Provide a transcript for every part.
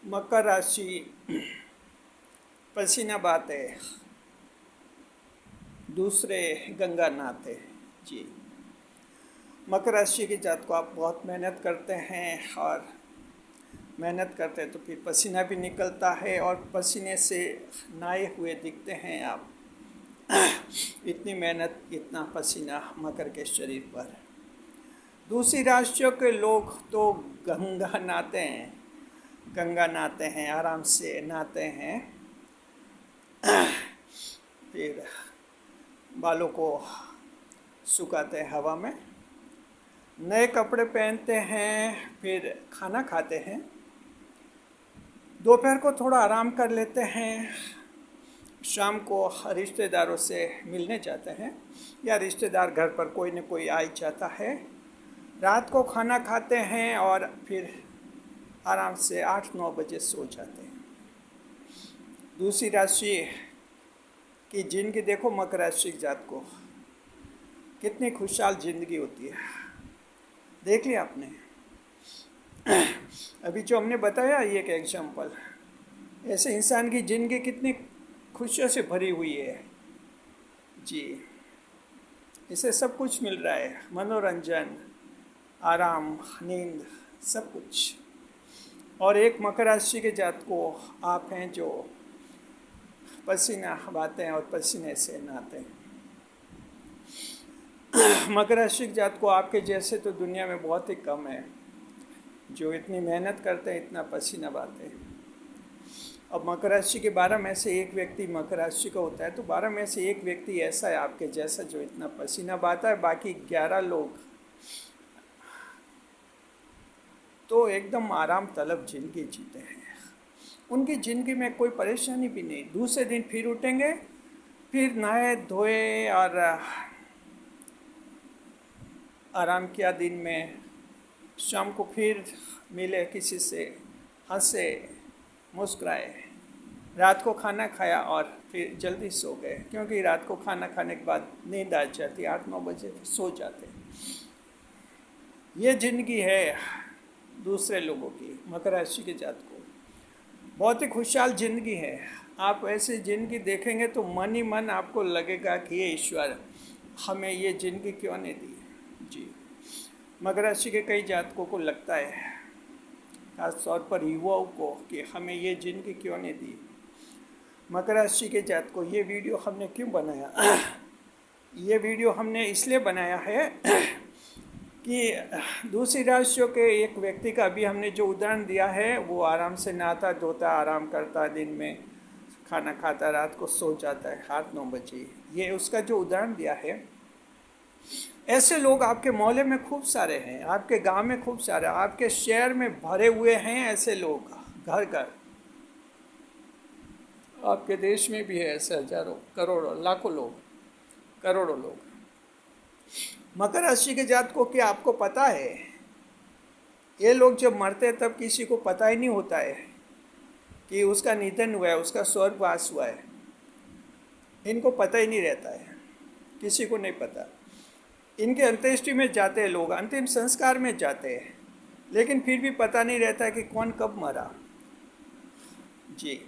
मकर राशि पसीना बहाते, दूसरे गंगा नहाते। जी, मकर राशि की जात को आप बहुत मेहनत करते हैं और मेहनत करते हैं तो फिर पसीना भी निकलता है और पसीने से नहाए हुए दिखते हैं आप। इतनी मेहनत, इतना पसीना मकर के शरीर पर। दूसरी राशियों के लोग तो गंगा नहाते हैं, गंगा नहाते हैं, आराम से नहाते हैं, फिर बालों को सुखाते हैं हवा में, नए कपड़े पहनते हैं, फिर खाना खाते हैं, दोपहर को थोड़ा आराम कर लेते हैं, शाम को रिश्तेदारों से मिलने जाते हैं या रिश्तेदार घर पर कोई न कोई आ ही जाता है, रात को खाना खाते हैं और फिर आराम से 8-9 बजे सो जाते हैं। दूसरी राशि की जिंदगी देखो, मकर राशि की जात को कितनी खुशहाल जिंदगी होती है, देख लिया आपने। अभी जो हमने बताया ये एक एग्जाम्पल, ऐसे इंसान की जिंदगी कितनी खुशियों से भरी हुई है। जी, इसे सब कुछ मिल रहा है, मनोरंजन, आराम, नींद, सब कुछ। और एक मकर राशि के जात को आप हैं जो पसीना बहाते हैं और पसीने से नहाते हैं। मकर राशि के जात को आपके जैसे तो दुनिया में बहुत ही कम है जो इतनी मेहनत करते हैं, इतना पसीना बहाते हैं। अब मकर राशि के 12 में से एक व्यक्ति मकर राशि का होता है, तो 12 में से एक व्यक्ति ऐसा है आपके जैसा जो इतना पसीना बहाता है। बाकी 11 लोग तो एकदम आराम तलब जिंदगी जीते हैं, उनकी ज़िंदगी में कोई परेशानी भी नहीं। दूसरे दिन फिर उठेंगे, फिर नहाए धोए और आराम किया दिन में, शाम को फिर मिले किसी से, हंसे मुस्कुराए, रात को खाना खाया और फिर जल्दी सो गए, क्योंकि रात को खाना खाने के बाद नींद आ जाती, 8-9 बजे फिर सो जाते। ये जिंदगी है दूसरे लोगों की, मकर राशि के जात को बहुत ही खुशहाल जिंदगी है। आप ऐसी ज़िंदगी देखेंगे तो मन ही मन आपको लगेगा कि ये ईश्वर हमें ये ज़िंदगी क्यों नहीं दी। जी, मकर राशि के कई जातकों को लगता है, खास तौर पर युवाओं को, कि हमें ये ज़िंदगी क्यों नहीं दी। मकर राशि के जातकों, ये वीडियो हमने क्यों बनाया? ये वीडियो हमने इसलिए बनाया है कि दूसरी राशियों के एक व्यक्ति का अभी हमने जो उदाहरण दिया है, वो आराम से नहाता धोता, आराम करता, दिन में खाना खाता, रात को सो जाता है 8-9 बजे, ये उसका जो उदाहरण दिया है। ऐसे लोग आपके मोहल्ले में खूब सारे हैं, आपके गांव में खूब सारे, आपके शहर में भरे हुए हैं ऐसे लोग, घर घर। आपके देश में भी है ऐसे हजारों, करोड़ों, लाखों लोग, करोड़ों लोग। मकर राशि के जात को क्या आपको पता है, ये लोग जब मरते हैं तब किसी को पता ही नहीं होता है कि उसका निधन हुआ है, उसका स्वर्गवास हुआ है। इनको पता ही नहीं रहता है, किसी को नहीं पता। इनके अंत्येष्टि में जाते हैं लोग, अंतिम संस्कार में जाते हैं, लेकिन फिर भी पता नहीं रहता है कि कौन कब मरा। जी,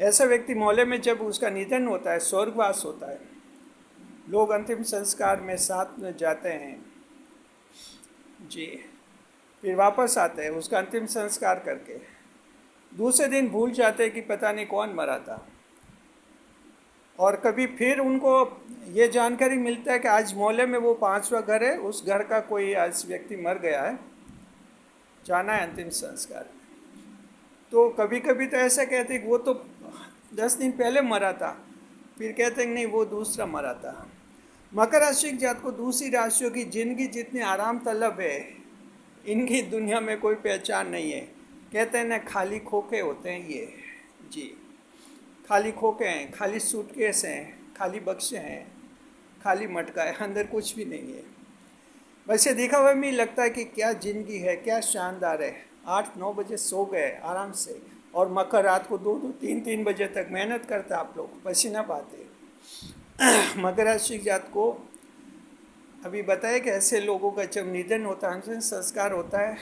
ऐसा व्यक्ति मोहल्ले में जब उसका निधन होता है, स्वर्गवास होता है, लोग अंतिम संस्कार में साथ में जाते हैं। जी, फिर वापस आते हैं उसका अंतिम संस्कार करके, दूसरे दिन भूल जाते हैं कि पता नहीं कौन मरा था। और कभी फिर उनको ये जानकारी मिलता है कि आज मोहल्ले में वो 5वां घर है, उस घर का कोई आज व्यक्ति मर गया है, जाना है अंतिम संस्कार। तो कभी कभी तो ऐसा कहते हैं कि वो तो 10 दिन पहले मरा था, फिर कहते हैं नहीं वो दूसरा मरा था। मकर राशि के जात को दूसरी राशियों की जिंदगी जितनी आराम तलब है, इनकी दुनिया में कोई पहचान नहीं है। कहते हैं ना, खाली खोखे होते हैं ये। जी, खाली खोखे हैं, खाली सूटकेस हैं, खाली बक्से हैं, खाली मटका है, अंदर कुछ भी नहीं है। वैसे देखा हुआ में लगता है कि क्या ज़िंदगी है, क्या शानदार है। 8-9 बजे सो गए आराम से, और मकर रात को 2-2, 3-3 बजे तक मेहनत करते आप लोग, पसीना बहाते। मकर राशि जात को अभी बताया कि ऐसे लोगों का जब निधन होता है, अंतिम संस्कार होता है,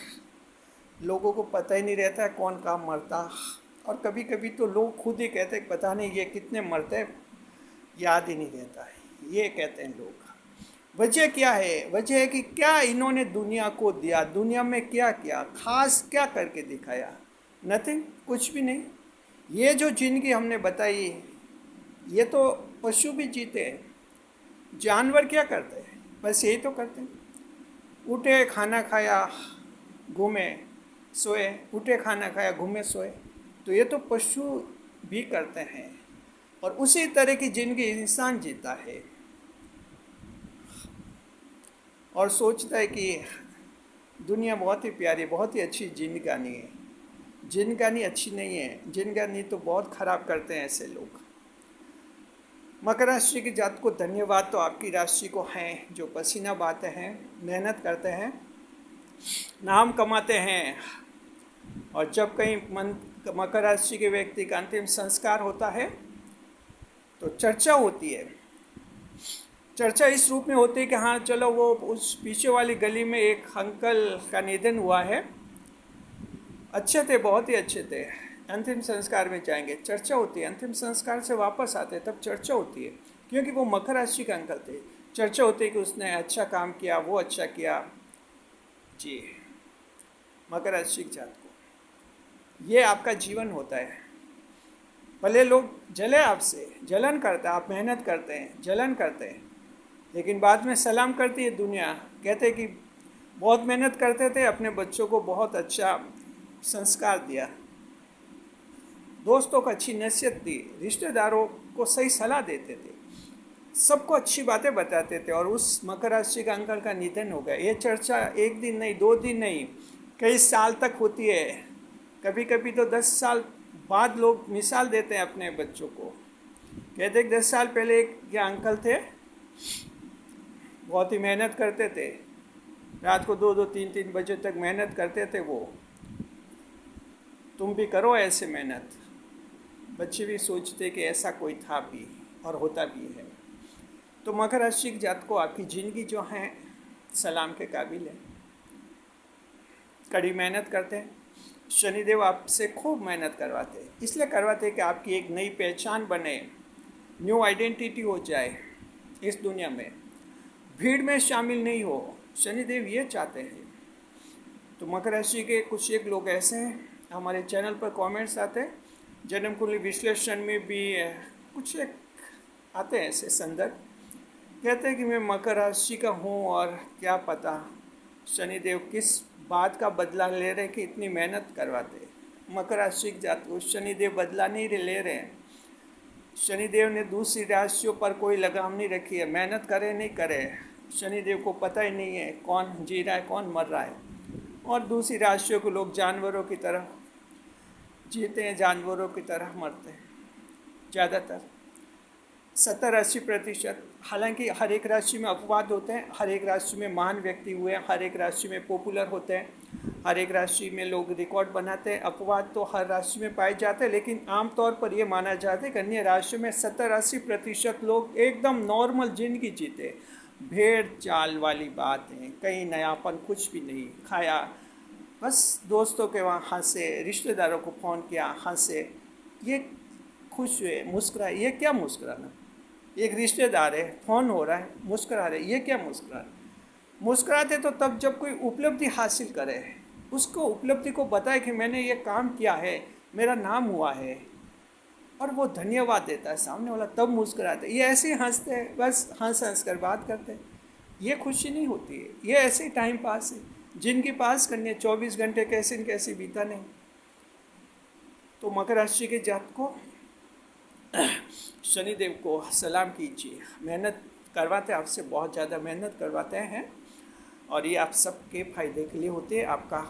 लोगों को पता ही नहीं रहता है कौन कहाँ मरता। और कभी कभी तो लोग खुद ही कहते हैं पता नहीं ये कितने मरते हैं, याद ही नहीं रहता है, ये कहते हैं लोग। वजह क्या है? वजह है कि क्या इन्होंने दुनिया को दिया, दुनिया में क्या किया, खास क्या करके दिखाया? नथिंग, कुछ भी नहीं। ये जो जिंदगी हमने बताई, ये तो पशु भी जीते हैं। जानवर क्या करते हैं? बस यही तो करते हैं, उठे खाना खाया घूमे सोए, उठे खाना खाया घूमे सोए। तो ये तो पशु भी करते हैं, और उसी तरह की जिंदगी इंसान जीता है और सोचता है कि दुनिया बहुत ही प्यारी, बहुत ही अच्छी जिंदगानी है। जिंदगानी अच्छी नहीं है, जिंदगानी तो बहुत खराब करते हैं ऐसे लोग। मकर राशि की जात को धन्यवाद तो आपकी राशि को हैं जो पसीना बहाते हैं, मेहनत करते हैं, नाम कमाते हैं। और जब कहीं मकर राशि के व्यक्ति का अंतिम संस्कार होता है तो चर्चा होती है। चर्चा इस रूप में होती है कि हाँ चलो, वो उस पीछे वाली गली में एक अंकल का निधन हुआ है, अच्छे थे, बहुत ही अच्छे थे, अंतिम संस्कार में जाएंगे। चर्चा होती है, अंतिम संस्कार से वापस आते तब चर्चा होती है, क्योंकि वो मकर राशि का अंकल थे। चर्चा होती है कि उसने अच्छा काम किया, वो अच्छा किया। जी, मकर राशि की जात को ये आपका जीवन होता है। भले लोग जले आपसे, जलन करता है, आप मेहनत करते हैं, जलन करते हैं, लेकिन बाद में सलाम करती है दुनिया, कहते कि बहुत मेहनत करते थे, अपने बच्चों को बहुत अच्छा संस्कार दिया, दोस्तों को अच्छी नसीहत दी, रिश्तेदारों को सही सलाह देते थे, सबको अच्छी बातें बताते थे, और उस मकर राशि का अंकल का निधन हो गया। ये चर्चा एक दिन नहीं, 2 दिन नहीं, कई साल तक होती है। कभी कभी तो 10 साल बाद लोग मिसाल देते हैं अपने बच्चों को, कहते हैं 10 साल पहले एक ये अंकल थे, बहुत ही मेहनत करते थे, रात को 2-2, 3-3 बजे तक मेहनत करते थे वो, तुम भी करो ऐसे मेहनत। बच्चे भी सोचते कि ऐसा कोई था भी, और होता भी है। तो मकर राशि की जात को आपकी ज़िंदगी जो है सलाम के काबिल है। कड़ी मेहनत करते हैं, शनिदेव आपसे खूब मेहनत करवाते हैं, इसलिए करवाते हैं कि आपकी एक नई पहचान बने, न्यू आइडेंटिटी हो जाए इस दुनिया में, भीड़ में शामिल नहीं हो, शनिदेव ये चाहते हैं। तो मकर राशि के कुछ एक लोग ऐसे हैं, हमारे चैनल पर कमेंट्स आते हैं, जन्म कुंडली विश्लेषण में भी कुछ एक आते हैं ऐसे संदर्भ, कहते हैं कि मैं मकर राशि का हूँ और क्या पता शनिदेव किस बात का बदला ले रहे कि इतनी मेहनत करवाते। मकर राशि की जात को शनिदेव बदला नहीं ले रहे हैं। शनिदेव ने दूसरी राशियों पर कोई लगाम नहीं रखी है, मेहनत करे नहीं करे, शनिदेव को पता ही नहीं है कौन जी रहा है कौन मर रहा है। और दूसरी राशियों को लोग जानवरों की तरह जीते हैं, जानवरों की तरह मरते हैं ज़्यादातर, 70-80%। हालांकि हर एक राशि में अपवाद होते हैं, हर एक राशि में महान व्यक्ति हुए हैं, हर एक राशि में पॉपुलर होते हैं, हर एक राशि में लोग रिकॉर्ड बनाते हैं। अपवाद तो हर राशि में पाए जाते हैं, लेकिन आमतौर पर ये माना जाता है कि अन्य राशि में 70-80% लोग एकदम नॉर्मल जिंदगी जीते, भेड़ चाल वाली बात है, कहीं नयापन कुछ भी नहीं, खाया बस दोस्तों के वहाँ हंसे, रिश्तेदारों को फ़ोन किया हंसे, ये खुश हुए मुस्कुराए, ये क्या मुस्कुराना? एक रिश्तेदार है, फ़ोन हो रहा है, मुस्कुरा रहे, ये क्या मुस्कुरा? मुस्कुराते तो तब जब कोई उपलब्धि हासिल करे, उसको उपलब्धि को बताए कि मैंने ये काम किया है, मेरा नाम हुआ है, और वो धन्यवाद देता है सामने वाला, तब मुस्कुराते। ये ऐसे ही हंसते हैं, बस हंस हंस कर बात करते हैं, ये खुशी नहीं होती है, ये ऐसे ही टाइम पास है, जिनकी पास करनी है 24 घंटे कैसे न कैसे बीता नहीं। तो मकर राशि के जात को शनिदेव को सलाम कीजिए, मेहनत करवाते हैं आपसे, बहुत ज़्यादा मेहनत करवाते हैं, और ये आप सबके फायदे के लिए होते हैं, आपका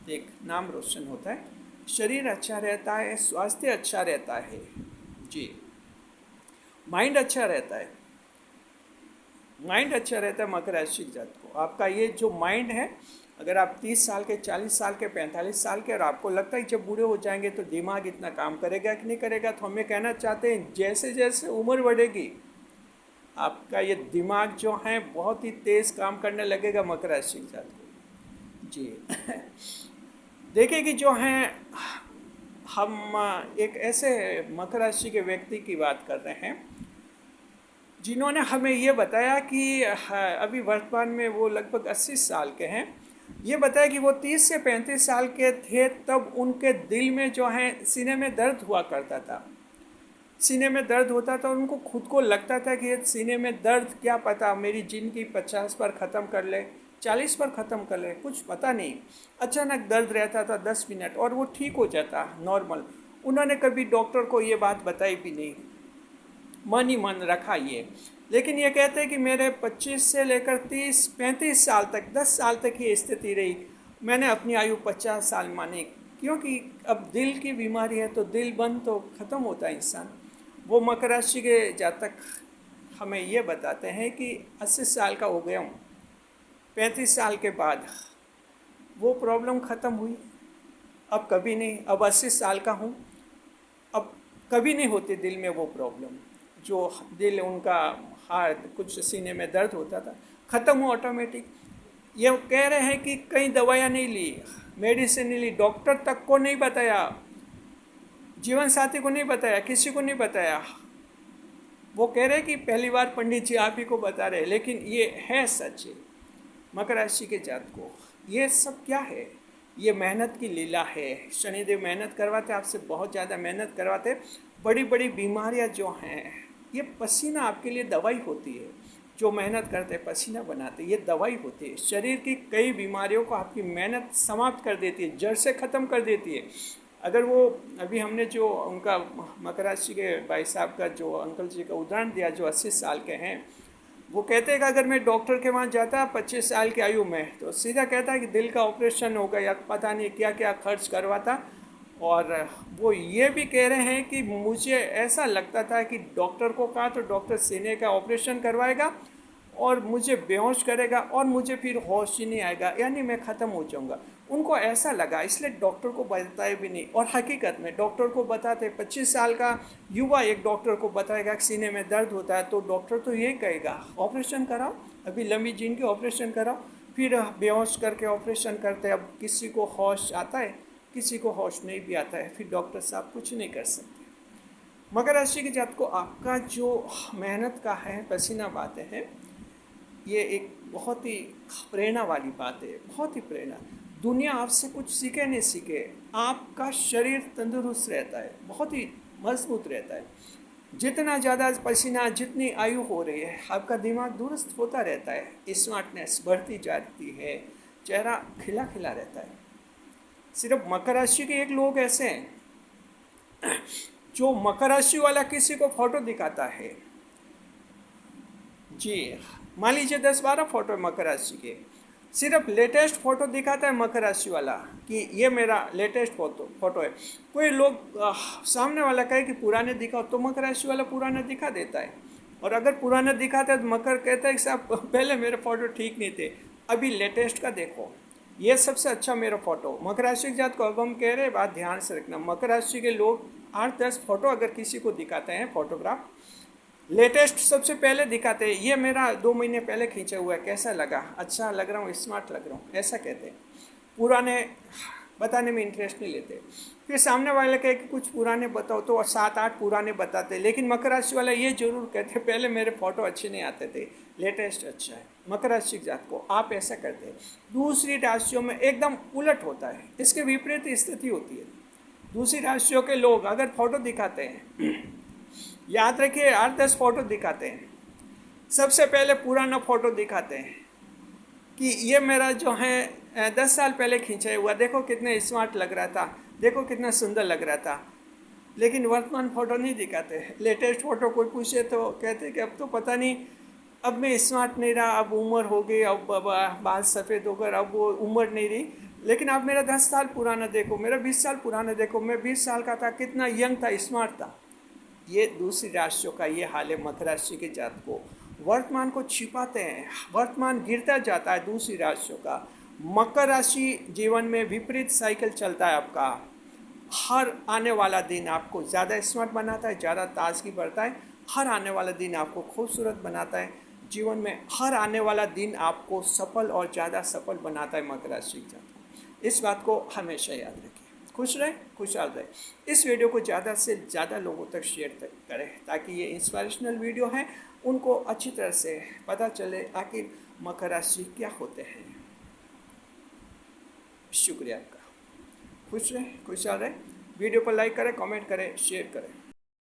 एक नाम रोशन होता है, शरीर अच्छा रहता है, स्वास्थ्य अच्छा रहता है, जी, माइंड अच्छा रहता है, माइंड अच्छा रहता है मकर राशि की जात को। आपका ये जो माइंड है, अगर आप 30 साल के, 40 साल के, 45 साल के, और आपको लगता है कि जब बूढ़े हो जाएंगे तो दिमाग इतना काम करेगा कि नहीं करेगा, तो हमें कहना चाहते हैं जैसे जैसे उम्र बढ़ेगी आपका ये दिमाग जो है बहुत ही तेज़ काम करने लगेगा मकर राशि के साथ। जी देखिए कि जो हैं हम एक ऐसे मकर राशि के व्यक्ति की बात कर रहे हैं जिन्होंने हमें ये बताया कि अभी वर्तमान में वो लगभग 80 साल के हैं। ये बताया कि वो 30 से 35 साल के थे तब उनके दिल में जो है सीने में दर्द हुआ करता था। सीने में दर्द होता था और उनको खुद को लगता था कि ये सीने में दर्द, क्या पता मेरी जिंदगी 50 पर ख़त्म कर ले, 40 पर ख़त्म कर ले, कुछ पता नहीं। अचानक दर्द रहता था 10 मिनट और वो ठीक हो जाता नॉर्मल। उन्होंने कभी डॉक्टर को ये बात बताई भी नहीं, मन ही मन रखा ये। लेकिन ये कहते हैं कि मेरे 25 से लेकर 30-35 साल तक, 10 साल तक ये स्थिति रही। मैंने अपनी आयु 50 साल मानी, क्योंकि अब दिल की बीमारी है तो दिल बंद तो ख़त्म होता है इंसान। वो मकर राशि के जातक हमें ये बताते हैं कि 80 साल का हो गया हूँ, 35 साल के बाद वो प्रॉब्लम ख़त्म हुई, अब कभी नहीं। अब 80 साल का हूँ, अब कभी नहीं होती दिल में वो प्रॉब्लम। जो दिल उनका हार्ट, कुछ सीने में दर्द होता था, ख़त्म हुआ ऑटोमेटिक। ये कह रहे हैं कि कई दवाइयाँ नहीं ली, मेडिसिन नहीं ली, डॉक्टर तक को नहीं बताया, जीवन साथी को नहीं बताया, किसी को नहीं बताया। वो कह रहे हैं कि पहली बार पंडित जी आप ही को बता रहे हैं, लेकिन ये है सच है। मकर राशि के जात को ये सब क्या है? ये मेहनत की लीला है। शनिदेव मेहनत करवाते, आपसे बहुत ज़्यादा मेहनत करवाते। बड़ी बड़ी बीमारियां जो हैं, ये पसीना आपके लिए दवाई होती है। जो मेहनत करते पसीना बनाते, ये दवाई होती है। शरीर की कई बीमारियों को आपकी मेहनत समाप्त कर देती है, जड़ से ख़त्म कर देती है। अगर वो अभी हमने जो उनका मकर राशि के भाई साहब का जो अंकल जी का उदाहरण दिया जो 80 साल के हैं, वो कहते हैं कि अगर मैं डॉक्टर के वहाँ जाता 25 साल की आयु में, तो सीधा कहता है कि दिल का ऑपरेशन होगा या पता नहीं क्या क्या खर्च करवाता। और वो ये भी कह रहे हैं कि मुझे ऐसा लगता था कि डॉक्टर को कहा तो डॉक्टर सीने का ऑपरेशन करवाएगा और मुझे बेहोश करेगा और मुझे फिर होश ही नहीं आएगा, यानी मैं ख़त्म हो जाऊंगा। उनको ऐसा लगा, इसलिए डॉक्टर को बताए भी नहीं। और हकीकत में डॉक्टर को बताते, 25 साल का युवा एक डॉक्टर को बताएगा कि सीने में दर्द होता है, तो डॉक्टर तो ये कहेगा ऑपरेशन कराओ, अभी लंबी जिंदगी ऑपरेशन कराओ। फिर बेहोश करके ऑपरेशन करते। अब किसी को होश आता है, किसी को होश नहीं भी आता है, फिर डॉक्टर साहब कुछ नहीं कर सकते। मकर राशि के जात को आपका जो मेहनत का है, पसीना बहाते हैं, ये एक बहुत ही प्रेरणा वाली बात है, बहुत ही प्रेरणा। दुनिया आपसे कुछ सीखे नहीं सीखे, आपका शरीर तंदुरुस्त रहता है, बहुत ही मजबूत रहता है। जितना ज़्यादा पसीना, जितनी आयु हो रही है, आपका दिमाग दुरुस्त होता रहता है, स्मार्टनेस बढ़ती जाती है, चेहरा खिला खिला रहता है। सिर्फ मकर राशि के एक लोग ऐसे हैं जो मकर राशि वाला किसी को फोटो दिखाता है जी, मान लीजिए 10-12 फोटो मकर राशि के, सिर्फ लेटेस्ट फोटो दिखाता है मकर राशि वाला कि ये मेरा लेटेस्ट फोटो है। कोई लोग सामने वाला कहे कि पुराने दिखाओ, तो मकर राशि वाला पुराना दिखा देता है। और अगर पुराना दिखाता है तो मकर कहता है कि साहब पहले मेरे फोटो ठीक नहीं थे, अभी लेटेस्ट का देखो, ये सबसे अच्छा मेरा फोटो। मकर राशि के जात को अब हम कह रहे हैं, बात ध्यान से रखना, मकर राशि के लोग 8-10 फोटो अगर किसी को दिखाते हैं, फोटोग्राफ लेटेस्ट सबसे पहले दिखाते हैं, ये मेरा 2 महीने पहले खींचा हुआ है, कैसा लगा, अच्छा लग रहा हूँ, स्मार्ट लग रहा हूँ, ऐसा कहते हैं। पुराने बताने में इंटरेस्ट नहीं लेते। फिर सामने वाले कहे कि कुछ पुराने बताओ, तो 7-8 पुराने बताते। लेकिन मकर राशि वाला ये जरूर कहते, पहले मेरे फोटो अच्छे नहीं आते थे, लेटेस्ट अच्छा है। मकर राशि जात को आप ऐसा करते हैं। दूसरी राशियों में एकदम उलट होता है, इसके विपरीत स्थिति होती है। दूसरी राशियों के लोग अगर फोटो दिखाते हैं, याद रखिए 8-10 फोटो दिखाते हैं, सबसे पहले पुराना फोटो दिखाते हैं कि ये मेरा जो है 10 साल पहले खींचा हुआ, देखो कितने स्मार्ट लग रहा था, देखो कितना सुंदर लग रहा था। लेकिन वर्तमान फ़ोटो नहीं दिखाते। लेटेस्ट फ़ोटो कोई पूछे तो कहते कि अब तो पता नहीं, अब मैं स्मार्ट नहीं रहा, अब उम्र हो गई, अब बाल सफ़ेद हो गए, अब वो उम्र नहीं रही। लेकिन आप मेरा 10 साल पुराना देखो, मेरा 20 साल पुराना देखो, मैं 20 साल का था, कितना यंग था, स्मार्ट था। ये दूसरी राशियों का ये हाल है। मकर राशि के जात को वर्तमान को छिपाते हैं, वर्तमान गिरता जाता है दूसरी राशियों का। मकर राशि जीवन में विपरीत साइकिल चलता है आपका। हर आने वाला दिन आपको ज़्यादा स्मार्ट बनाता है, ज़्यादा ताजगी बढ़ता है। हर आने वाला दिन आपको खूबसूरत बनाता है जीवन में। हर आने वाला दिन आपको सफल और ज़्यादा सफल बनाता है मकर राशि के जात को। इस बात को हमेशा याद रखिए। खुश रहें, खुशहाल रहें। इस वीडियो को ज़्यादा से ज़्यादा लोगों तक शेयर करें ताकि ये इंस्पिरेशनल वीडियो हैं उनको अच्छी तरह से पता चले आखिर मकर राशि क्या होते हैं। शुक्रिया आपका। खुश रहें, खुशहाल रहें। वीडियो पर लाइक करें, कमेंट करें, शेयर करें।